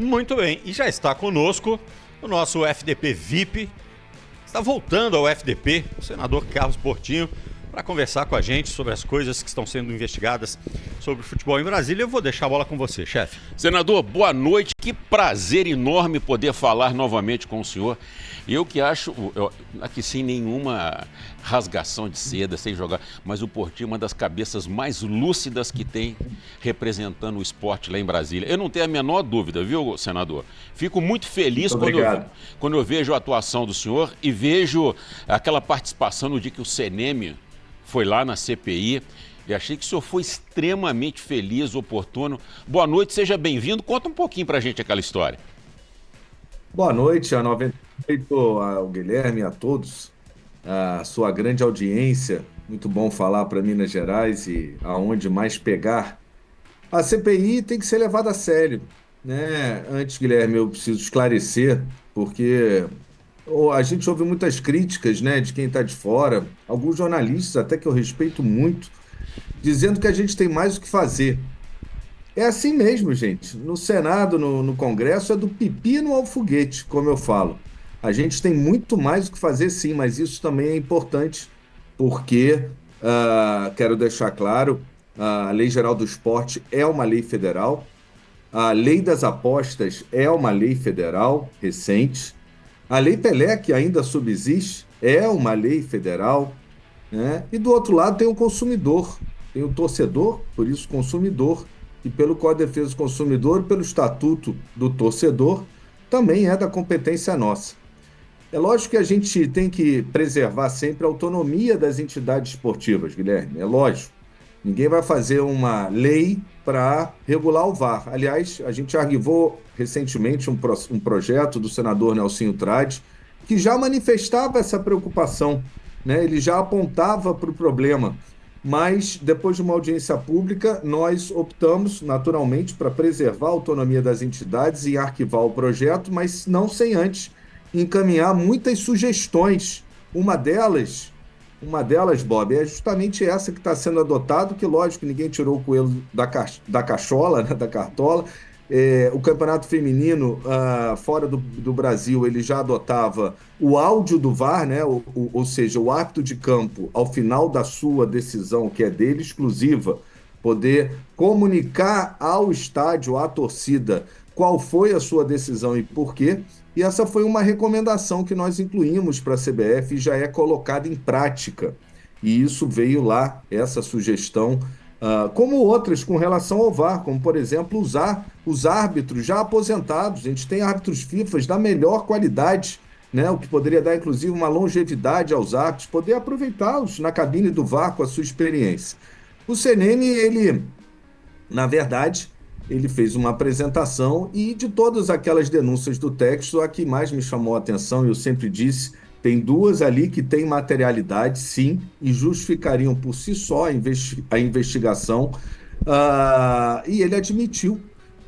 Muito bem, e já está conosco o nosso FDP VIP. Está voltando ao FDP, o senador Carlos Portinho, para conversar com a gente sobre as coisas que estão sendo investigadas sobre o futebol em Brasília. Eu vou deixar a bola com você, chefe. Senador, boa noite. Que prazer enorme poder falar novamente com o senhor. Eu que acho, aqui sem nenhuma rasgação de seda, sem jogar, mas o Portinho é uma das cabeças mais lúcidas que tem representando o esporte lá em Brasília. Eu não tenho a menor dúvida, viu, senador? Fico muito feliz quando eu vejo a atuação do senhor e vejo aquela participação no dia que o CNM foi lá na CPI. E achei que o senhor foi extremamente feliz, oportuno. Boa noite, seja bem-vindo. Conta um pouquinho pra gente aquela história. Boa noite a 98, ao Guilherme, a todos, a sua grande audiência. Muito bom falar para Minas Gerais e aonde mais pegar. A CPI tem que ser levada a sério, né? Antes, Guilherme, eu preciso esclarecer, porque a gente ouve muitas críticas, né, de quem está de fora, alguns jornalistas, até que eu respeito muito, dizendo que a gente tem mais o que fazer. É assim mesmo, gente. No Senado, no Congresso, é do pipi ao foguete, como eu falo. A gente tem muito mais o que fazer, sim, mas isso também é importante, porque, quero deixar claro, a Lei Geral do Esporte é uma lei federal, a Lei das Apostas é uma lei federal recente, a Lei Pelé, que ainda subsiste, é uma lei federal, né? E do outro lado tem o consumidor, tem o torcedor, por isso consumidor, e pelo Código de Defesa do Consumidor, pelo Estatuto do Torcedor, também é da competência nossa. É lógico que a gente tem que preservar sempre a autonomia das entidades esportivas, Guilherme, é lógico. Ninguém vai fazer uma lei para regular o VAR. Aliás, a gente arquivou recentemente um projeto do senador Nelsinho Trades, que já manifestava essa preocupação, né? Ele já apontava para o problema. Mas, depois de uma audiência pública, nós optamos, naturalmente, para preservar a autonomia das entidades e arquivar o projeto, mas não sem antes encaminhar muitas sugestões. Uma delas, Bob, é justamente essa que está sendo adotada, que, lógico, ninguém tirou o coelho da cachola, né, da cartola. O campeonato feminino, fora do Brasil, ele já adotava o áudio do VAR, né? Ou seja, o árbitro de campo, ao final da sua decisão, que é dele exclusiva, poder comunicar ao estádio, à torcida, qual foi a sua decisão e por quê. E essa foi uma recomendação que nós incluímos para a CBF e já é colocada em prática. E isso veio lá, essa sugestão, como outras com relação ao VAR, como, por exemplo, usar os árbitros já aposentados. A gente tem árbitros FIFA da melhor qualidade, né? O que poderia dar, inclusive, uma longevidade aos árbitros, poder aproveitá-los na cabine do VAR com a sua experiência. O CNM, ele, na verdade, ele fez uma apresentação e de todas aquelas denúncias do texto, a que mais me chamou a atenção, eu sempre disse, tem duas ali que têm materialidade, sim, e justificariam por si só a investigação. E ele admitiu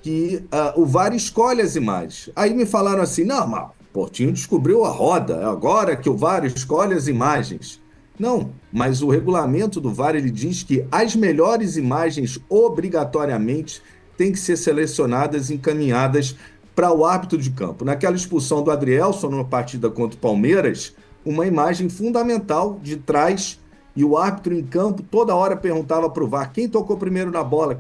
que o VAR escolhe as imagens. Aí me falaram assim, não, mas Portinho descobriu a roda, agora que o VAR escolhe as imagens. Não, mas o regulamento do VAR, ele diz que as melhores imagens, obrigatoriamente, têm que ser selecionadas e encaminhadas para o árbitro de campo. Naquela expulsão do Adrielson, numa partida contra o Palmeiras, uma imagem fundamental de trás, e o árbitro em campo toda hora perguntava para o VAR quem tocou primeiro na bola,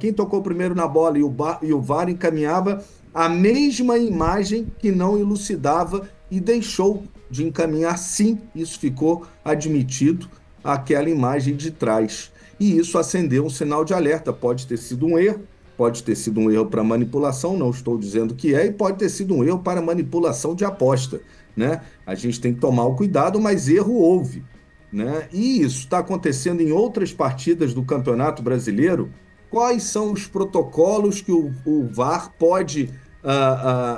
e o VAR encaminhava a mesma imagem que não elucidava e deixou de encaminhar, sim, isso ficou admitido, aquela imagem de trás. E isso acendeu um sinal de alerta, pode ter sido um erro, pode ter sido um erro para manipulação, não estou dizendo que é, e pode ter sido um erro para manipulação de aposta, né? A gente tem que tomar o cuidado, mas erro houve, né? E isso está acontecendo em outras partidas do Campeonato Brasileiro. Quais são os protocolos que o VAR pode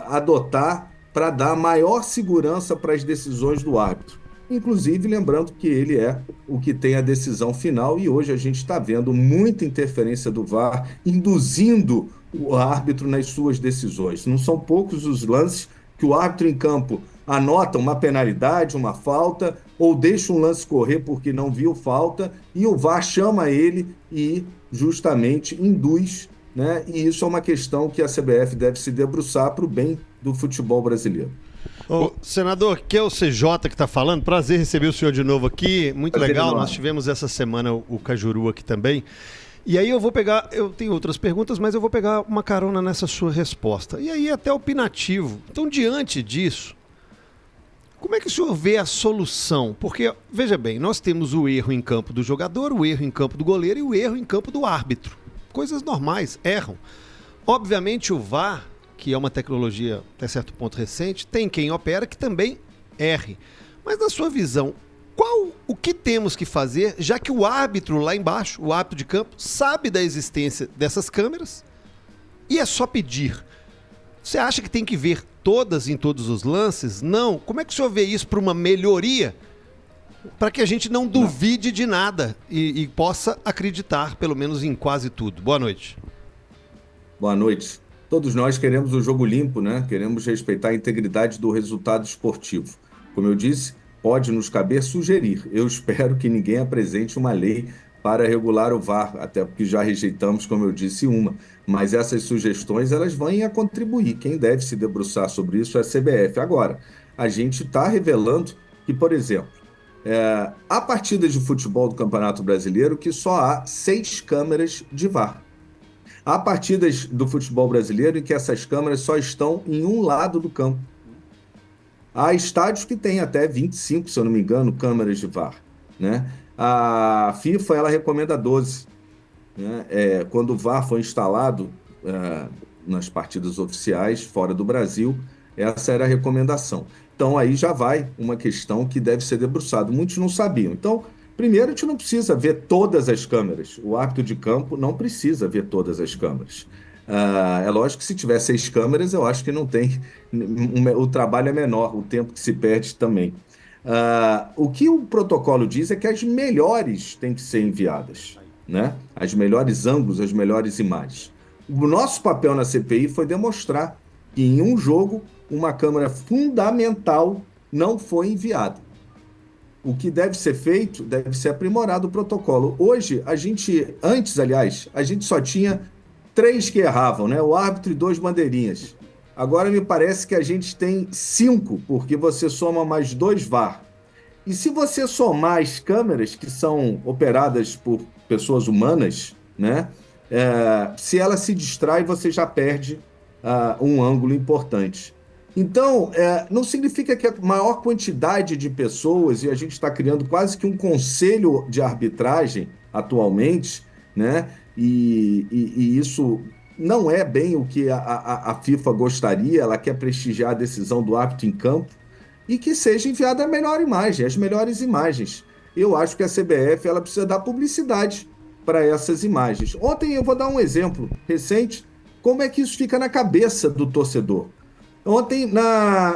adotar para dar maior segurança para as decisões do árbitro? Inclusive, lembrando que ele é o que tem a decisão final, e hoje a gente está vendo muita interferência do VAR, induzindo o árbitro nas suas decisões. Não são poucos os lances que o árbitro em campo anota uma penalidade, uma falta, ou deixa um lance correr porque não viu falta, e o VAR chama ele e justamente induz né? E isso é uma questão que a CBF deve se debruçar para o bem do futebol brasileiro. Ô, senador, que é o CJ que está falando, prazer receber o senhor de novo aqui, muito Prazer legal, enorme. nós tivemos essa semana o Cajuru aqui também, e aí eu tenho outras perguntas, mas eu vou pegar uma carona nessa sua resposta, e aí até opinativo. Então, diante disso, como é que o senhor vê a solução? Porque, veja bem, nós temos o erro em campo do jogador, o erro em campo do goleiro e o erro em campo do árbitro. Coisas normais, erram. Obviamente o VAR, que é uma tecnologia até certo ponto recente, tem quem opera que também erre. Mas na sua visão, o que temos que fazer, já que o árbitro lá embaixo, o árbitro de campo, sabe da existência dessas câmeras e é só pedir? Você acha que tem que ver todas em todos os lances? Não. Como é que o senhor vê isso para uma melhoria? Para que a gente não duvide de nada e possa acreditar, pelo menos em quase tudo. Boa noite. Boa noite. Todos nós queremos o jogo limpo, né? Queremos respeitar a integridade do resultado esportivo. Como eu disse, pode nos caber sugerir. Eu espero que ninguém apresente uma lei para regular o VAR, até porque já rejeitamos, como eu disse, uma. Mas essas sugestões, elas vêm a contribuir. Quem deve se debruçar sobre isso é a CBF. Agora, a gente está revelando que, por exemplo, há partidas de futebol do Campeonato Brasileiro que só há 6 câmeras de VAR. Há partidas do futebol brasileiro em que essas câmeras só estão em um lado do campo. Há estádios que têm até 25, se eu não me engano, câmeras de VAR, né? A FIFA, ela recomenda 12, né? Quando o VAR foi instalado nas partidas oficiais fora do Brasil, essa era a recomendação. Então aí já vai uma questão que deve ser debruçada. Muitos não sabiam. Então, primeiro, a gente não precisa ver todas as câmeras. O árbitro de campo não precisa ver todas as câmeras. É lógico que se tiver 6 câmeras, eu acho que não tem. O trabalho é menor, o tempo que se perde também. O que o protocolo diz é que as melhores têm que ser enviadas, né? As melhores ângulos, as melhores imagens. O nosso papel na CPI foi demonstrar que em um jogo, uma câmera fundamental não foi enviada. O que deve ser feito, deve ser aprimorado o protocolo. Hoje, antes, a gente só tinha 3 que erravam, né? O árbitro e 2 bandeirinhas. Agora me parece que a gente tem 5, porque você soma mais 2 VAR. E se você somar as câmeras que são operadas por pessoas humanas, né? Se ela se distrai, você já perde um ângulo importante. Então, não significa que a maior quantidade de pessoas, e a gente está criando quase que um conselho de arbitragem atualmente, né? E isso não é bem o que a FIFA gostaria, ela quer prestigiar a decisão do árbitro em campo, e que seja enviada a melhor imagem, as melhores imagens. Eu acho que a CBF ela precisa dar publicidade para essas imagens. Ontem eu vou dar um exemplo recente, como é que isso fica na cabeça do torcedor. Ontem,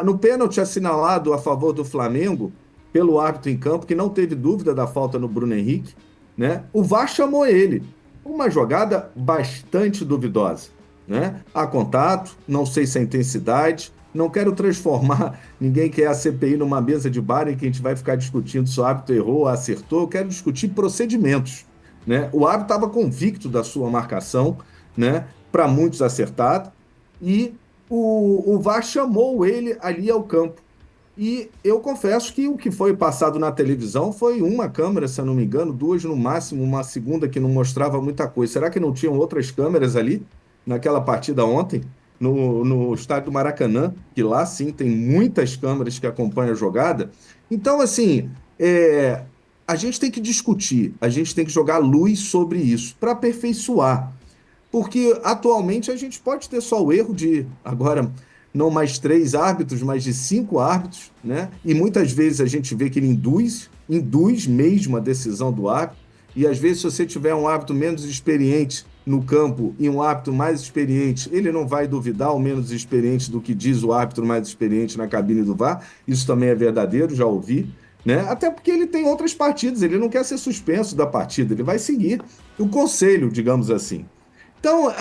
no pênalti assinalado a favor do Flamengo, pelo árbitro em campo, que não teve dúvida da falta no Bruno Henrique, né? O VAR chamou ele. Uma jogada bastante duvidosa, né? Há contato, não sei se é intensidade, não quero transformar ninguém que é a CPI numa mesa de bar em que a gente vai ficar discutindo se o árbitro errou ou acertou, eu quero discutir procedimentos, né? O árbitro estava convicto da sua marcação, né? Para muitos acertado, e o VAR chamou ele ali ao campo. E eu confesso que o que foi passado na televisão foi uma câmera, se eu não me engano, 2 no máximo, uma segunda que não mostrava muita coisa. Será que não tinham outras câmeras ali naquela partida ontem, no estádio do Maracanã, que lá sim tem muitas câmeras que acompanham a jogada? Então, assim, a gente tem que discutir, a gente tem que jogar luz sobre isso para aperfeiçoar. Porque atualmente a gente pode ter só o erro de, agora, não mais 3 árbitros, mas de 5 árbitros, né? E muitas vezes a gente vê que ele induz mesmo a decisão do árbitro, e às vezes se você tiver um árbitro menos experiente no campo e um árbitro mais experiente, ele não vai duvidar o menos experiente do que diz o árbitro mais experiente na cabine do VAR, isso também é verdadeiro, já ouvi, né? Até porque ele tem outras partidas, ele não quer ser suspenso da partida, ele vai seguir o conselho, digamos assim. Então,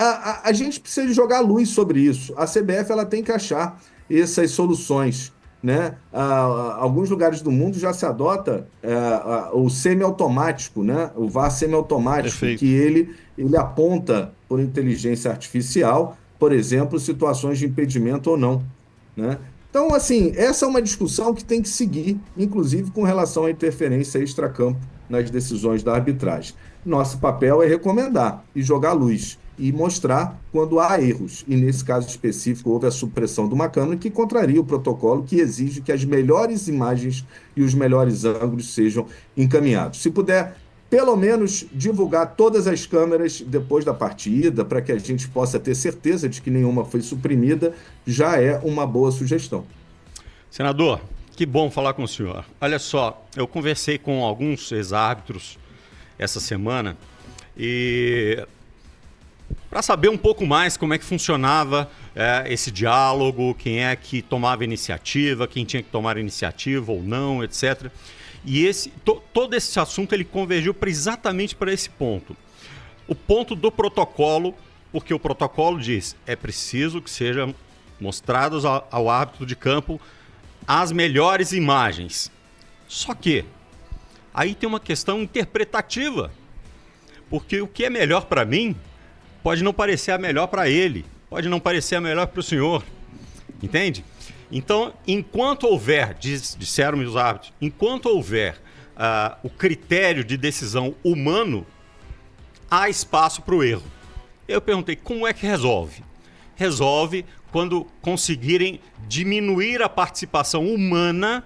a gente precisa jogar luz sobre isso. A CBF ela tem que achar essas soluções. né? Alguns lugares do mundo já se adota o semiautomático, né? O VAR semiautomático, Perfeito. que ele aponta por inteligência artificial, por exemplo, situações de impedimento ou não, né? Então, assim, essa é uma discussão que tem que seguir, inclusive com relação à interferência extracampo nas decisões da arbitragem. Nosso papel é recomendar e jogar luz e mostrar quando há erros. E nesse caso específico, houve a supressão de uma câmera que contraria o protocolo que exige que as melhores imagens e os melhores ângulos sejam encaminhados. Se puder, pelo menos, divulgar todas as câmeras depois da partida, para que a gente possa ter certeza de que nenhuma foi suprimida, já é uma boa sugestão. Senador, que bom falar com o senhor. Olha só, eu conversei com alguns ex-árbitros essa semana e para saber um pouco mais como é que funcionava esse diálogo, quem é que tomava iniciativa, quem tinha que tomar iniciativa ou não, etc. E todo esse assunto ele convergiu exatamente para esse ponto. O ponto do protocolo, porque o protocolo diz é preciso que sejam mostrados ao árbitro de campo as melhores imagens. Só que aí tem uma questão interpretativa, porque o que é melhor para mim pode não parecer a melhor para ele, pode não parecer a melhor para o senhor, entende? Então, enquanto houver, disseram os árbitros, enquanto houver o critério de decisão humano, há espaço para o erro. Eu perguntei, como é que resolve? Resolve quando conseguirem diminuir a participação humana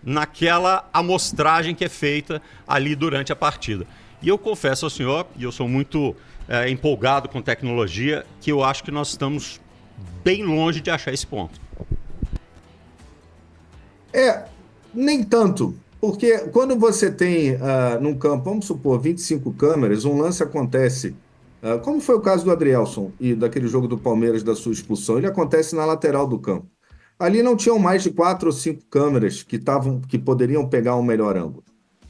naquela amostragem que é feita ali durante a partida. E eu confesso ao senhor, e eu sou muito empolgado com tecnologia, que eu acho que nós estamos bem longe de achar esse ponto. Nem tanto, porque quando você tem num campo, vamos supor, 25 câmeras, um lance acontece, como foi o caso do Adrielson e daquele jogo do Palmeiras da sua expulsão, ele acontece na lateral do campo. Ali não tinham mais de 4 ou 5 câmeras que poderiam pegar um melhor ângulo,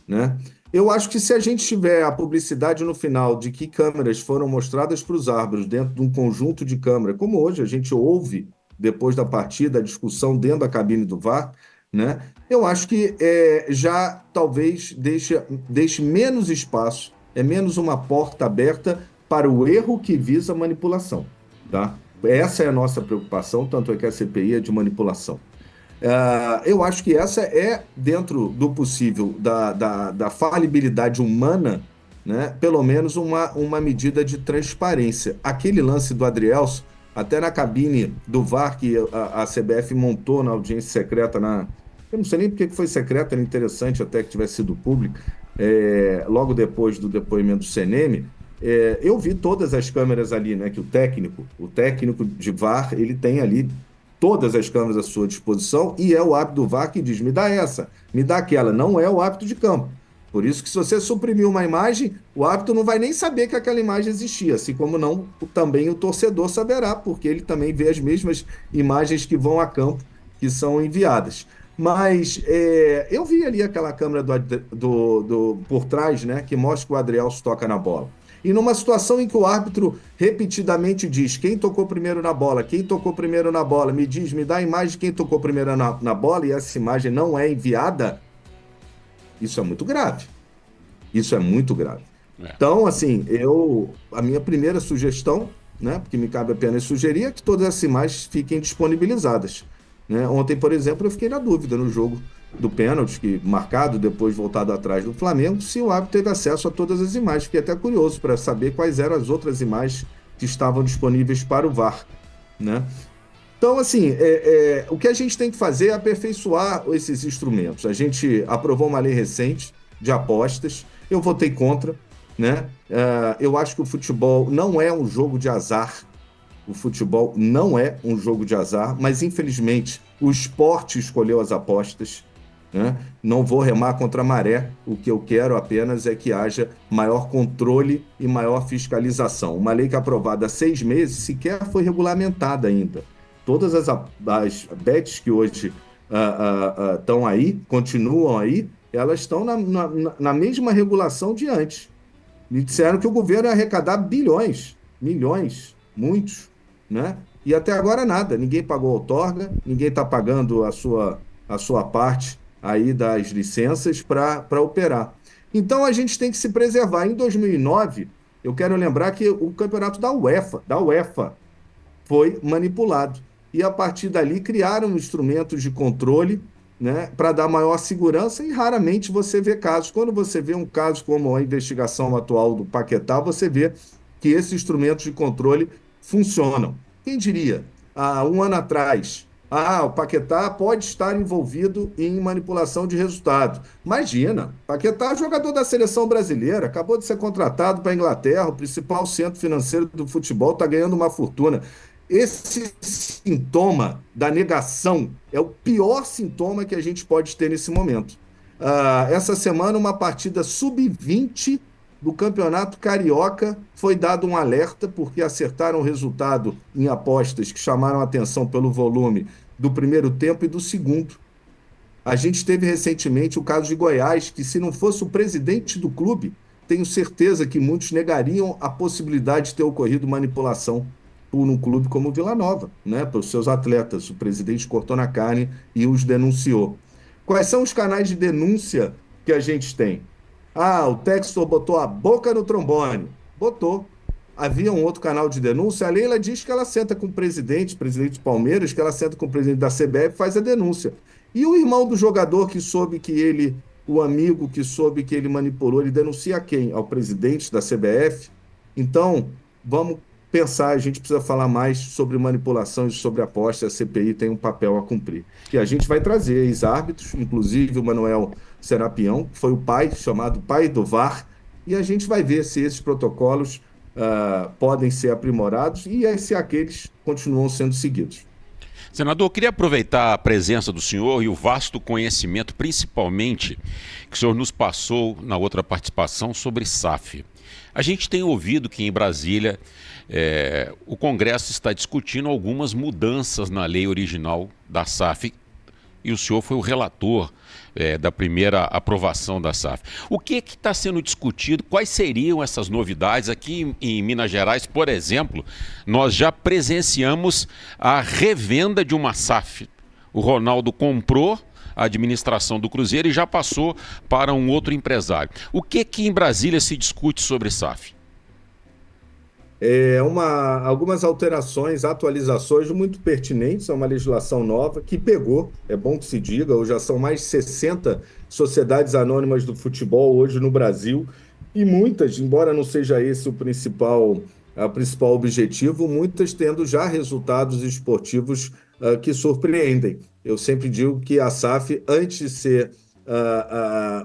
né? Eu acho que se a gente tiver a publicidade no final de que câmeras foram mostradas para os árbitros dentro de um conjunto de câmeras, como hoje a gente ouve, depois da partida, a discussão dentro da cabine do VAR, né? Eu acho que já talvez deixe menos espaço, menos uma porta aberta para o erro que visa manipulação, tá? Essa é a nossa preocupação, tanto é que a CPI é de manipulação. Eu acho que essa é, dentro do possível, da falibilidade humana, né, pelo menos uma medida de transparência. Aquele lance do Adrielson, até na cabine do VAR que a CBF montou na audiência secreta, eu não sei nem porque que foi secreta, era interessante até que tivesse sido público, logo depois do depoimento do CNM, eu vi todas as câmeras ali, né, que o técnico de VAR, ele tem ali todas as câmeras à sua disposição e é o árbitro do VAR que diz, me dá essa, me dá aquela, não é o árbitro de campo. Por isso que se você suprimir uma imagem, o árbitro não vai nem saber que aquela imagem existia, assim como não também o torcedor saberá, porque ele também vê as mesmas imagens que vão a campo, que são enviadas. Mas eu vi ali aquela câmera por trás, né, que mostra que o Adrielson toca na bola. E numa situação em que o árbitro repetidamente diz quem tocou primeiro na bola, me dá a imagem de quem tocou primeiro na bola e essa imagem não é enviada, isso é muito grave. Isso é muito grave. Então, assim, a minha primeira sugestão, né, porque me cabe apenas sugerir, é que todas as imagens fiquem disponibilizadas. Né? Ontem, por exemplo, eu fiquei na dúvida no jogo do pênalti, que marcado, depois voltado atrás do Flamengo, se o árbitro teve acesso a todas as imagens. Fiquei até curioso para saber quais eram as outras imagens que estavam disponíveis para o VAR. Né? Então, assim, o que a gente tem que fazer é aperfeiçoar esses instrumentos. A gente aprovou uma lei recente de apostas, eu votei contra, né? Eu acho que o futebol não é um jogo de azar. O futebol não é um jogo de azar, mas infelizmente o esporte escolheu as apostas. Né? Não vou remar contra a maré, o que eu quero apenas é que haja maior controle e maior fiscalização. Uma lei que é aprovada há 6 meses sequer foi regulamentada ainda. Todas as bets que hoje estão aí, continuam aí, elas estão na mesma regulação de antes. Me disseram que o governo ia arrecadar bilhões, milhões, muitos, né? E até agora nada, ninguém pagou outorga, ninguém está pagando a sua parte aí das licenças para operar. Então a gente tem que se preservar. Em 2009, eu quero lembrar que o campeonato da UEFA foi manipulado. E a partir dali criaram instrumentos de controle, né, para dar maior segurança e raramente você vê casos. Quando você vê um caso como a investigação atual do Paquetá, você vê que esses instrumentos de controle funcionam. Quem diria, há um ano atrás, o Paquetá pode estar envolvido em manipulação de resultado. Imagina, Paquetá é jogador da seleção brasileira, acabou de ser contratado para a Inglaterra, o principal centro financeiro do futebol, está ganhando uma fortuna. Esse sintoma da negação é o pior sintoma que a gente pode ter nesse momento. Essa semana, uma partida sub-20 do Campeonato Carioca foi dado um alerta porque acertaram o resultado em apostas que chamaram a atenção pelo volume do primeiro tempo e do segundo. A gente teve recentemente o caso de Goiás, que se não fosse o presidente do clube, tenho certeza que muitos negariam a possibilidade de ter ocorrido manipulação por um clube como o Vila Nova, né, para os seus atletas. O presidente cortou na carne e os denunciou. Quais são os canais de denúncia que a gente tem? O Textor botou a boca no trombone. Botou. Havia um outro canal de denúncia. A Leila diz que ela senta com o presidente do Palmeiras, que ela senta com o presidente da CBF e faz a denúncia. E o irmão do jogador que soube que ele, o amigo que soube que ele manipulou, ele denuncia quem? Ao presidente da CBF? Então, vamos pensar, a gente precisa falar mais sobre manipulação e sobre aposta, a CPI tem um papel a cumprir. E a gente vai trazer ex-árbitros, inclusive o Manuel Serapião, que foi o pai, chamado pai do VAR, e a gente vai ver se esses protocolos podem ser aprimorados e se aqueles continuam sendo seguidos. Senador, eu queria aproveitar a presença do senhor e o vasto conhecimento, principalmente, que o senhor nos passou na outra participação sobre SAF. A gente tem ouvido que em Brasília o Congresso está discutindo algumas mudanças na lei original da SAF e o senhor foi o relator da primeira aprovação da SAF. O que está sendo discutido? Quais seriam essas novidades? Aqui em Minas Gerais, por exemplo, nós já presenciamos a revenda de uma SAF. O Ronaldo comprou a administração do Cruzeiro e já passou para um outro empresário. O que em Brasília se discute sobre SAF? Algumas alterações, atualizações muito pertinentes a uma legislação nova que pegou, é bom que se diga, hoje já são mais de 60 sociedades anônimas do futebol hoje no Brasil e muitas, embora não seja esse o principal objetivo, muitas tendo já resultados esportivos que surpreendem. Eu sempre digo que a SAF, antes de ser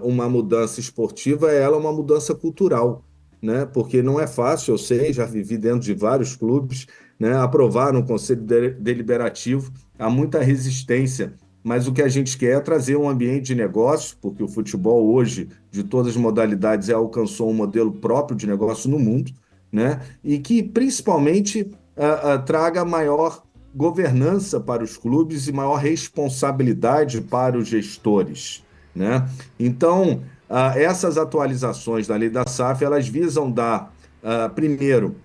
uma mudança esportiva, ela é uma mudança cultural, né? Porque não é fácil, eu sei, já vivi dentro de vários clubes, né? Aprovar no Conselho Deliberativo, há muita resistência, mas o que a gente quer é trazer um ambiente de negócio, porque o futebol hoje, de todas as modalidades, alcançou um modelo próprio de negócio no mundo, né? E que principalmente traga maior governança para os clubes e maior responsabilidade para os gestores, né? Então, essas atualizações da lei da SAF, elas visam dar, primeiro,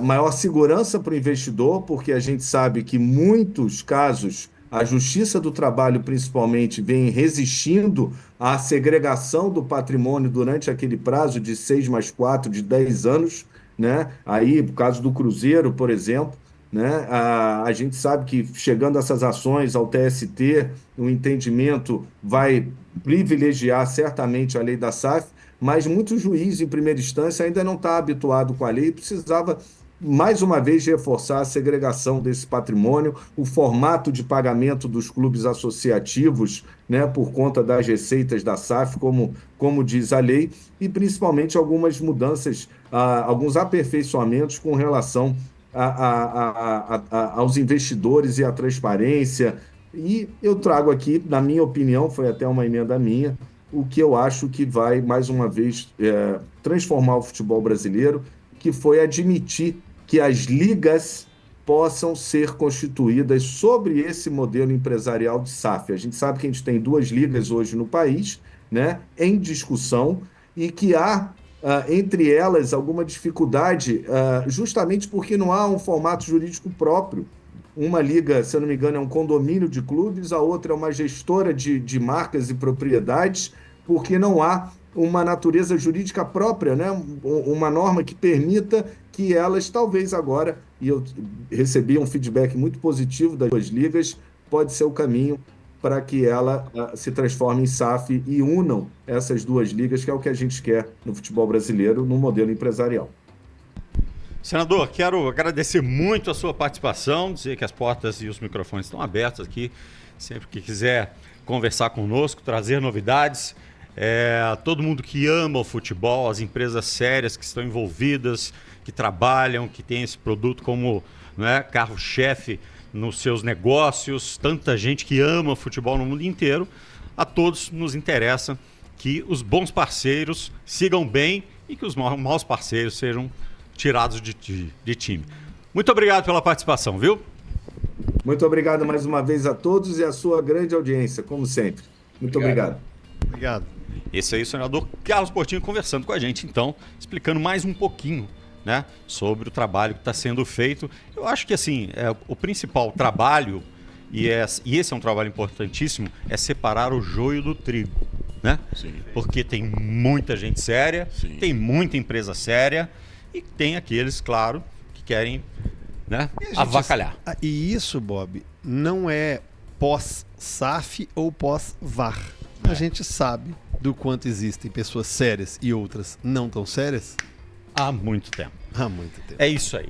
maior segurança para o investidor, porque a gente sabe que muitos casos, a Justiça do Trabalho, principalmente, vem resistindo à segregação do patrimônio durante aquele prazo de 6+4, de 10 anos, né? Aí, no caso do Cruzeiro, por exemplo, né? A gente sabe que chegando essas ações ao TST, o entendimento vai privilegiar certamente a lei da SAF, mas muitos juízes em primeira instância ainda não está habituado com a lei e precisava mais uma vez reforçar a segregação desse patrimônio, o formato de pagamento dos clubes associativos, né, por conta das receitas da SAF, como diz a lei, e principalmente algumas mudanças, alguns aperfeiçoamentos com relação aos investidores e à transparência. E eu trago aqui, na minha opinião, foi até uma emenda minha, o que eu acho que vai, mais uma vez, transformar o futebol brasileiro, que foi admitir que as ligas possam ser constituídas sobre esse modelo empresarial de SAF. A gente sabe que a gente tem 2 ligas hoje no país, né, em discussão, e que há entre elas alguma dificuldade, justamente porque não há um formato jurídico próprio, Uma liga, se eu não me engano, é um condomínio de clubes, a outra é uma gestora de marcas e propriedades, porque não há uma natureza jurídica própria, né? Uma norma que permita que elas, talvez agora, e eu recebi um feedback muito positivo das duas ligas, pode ser o caminho para que ela se transforme em SAF e unam essas duas ligas, que é o que a gente quer no futebol brasileiro, no modelo empresarial. Senador, quero agradecer muito a sua participação, dizer que as portas e os microfones estão abertos aqui, sempre que quiser conversar conosco, trazer novidades. Todo mundo que ama o futebol, as empresas sérias que estão envolvidas, que trabalham, que têm esse produto como, né, carro-chefe nos seus negócios, tanta gente que ama o futebol no mundo inteiro, a todos nos interessa que os bons parceiros sigam bem e que os maus parceiros sejam tirados de time. Muito obrigado pela participação, viu? Muito obrigado mais uma vez a todos e a sua grande audiência, como sempre. Muito obrigado. Obrigado. Esse aí é o senador Carlos Portinho conversando com a gente, então, explicando mais um pouquinho, né, sobre o trabalho que está sendo feito. Eu acho que assim, o principal trabalho, e esse é um trabalho importantíssimo, é separar o joio do trigo. Né? Sim. Porque tem muita gente séria, Sim. tem muita empresa séria e tem aqueles, claro, que querem, né, avacalhar. E isso, Bob, não é pós-SAF ou pós-VAR. A gente sabe do quanto existem pessoas sérias e outras não tão sérias Há muito tempo. há muito tempo. É isso aí.